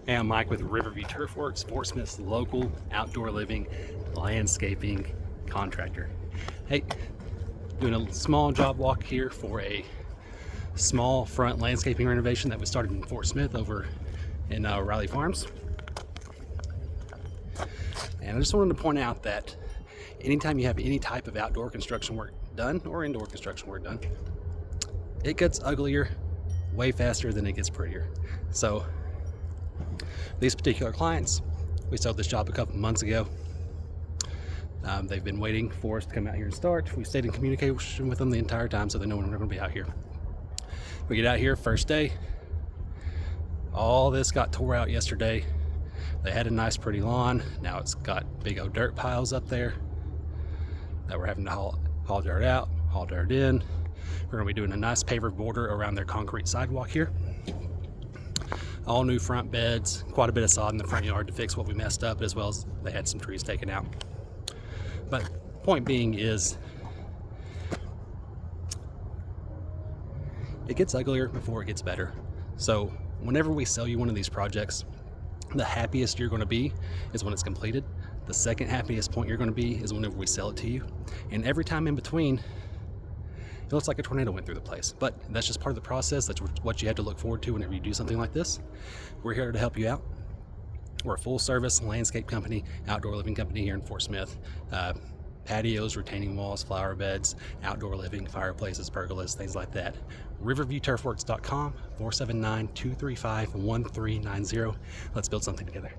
Hey, I'm Mike with Riverview Turfworks, Fort Smith's local outdoor living landscaping contractor. Hey, doing a small job walk here for a small front landscaping renovation that was started in Fort Smith over in Riley Farms. And I just wanted to point out that anytime you have any type of outdoor construction work done or indoor construction work done, it gets uglier way faster than it gets prettier. So these particular clients, we sold this job a couple months ago. They've been waiting for us to come out here and start. We stayed in communication with them the entire time, so they know when we're going to be out here. We get out here first day. All this got tore out yesterday. They had a nice pretty lawn. Now it's got big old dirt piles up there that we're having to haul dirt out, haul dirt in. We're going to be doing a nice paver border around their concrete sidewalk here. All new front beds, quite a bit of sod in the front yard to fix what we messed up, as well as they had some trees taken out. But point being is, it gets uglier before it gets better. So whenever we sell you one of these projects, the happiest you're going to be is when it's completed. The second happiest point you're going to be is whenever we sell it to you. And every time in between, it looks like a tornado went through the place, but that's just part of the process. That's what you have to look forward to whenever you do something like this. We're here to help you out. We're a full service landscape company, outdoor living company here in Fort Smith. Patios, retaining walls, flower beds, outdoor living, fireplaces, pergolas, things like that. RiverviewTurfworks.com, 479-235-1390. Let's build something together.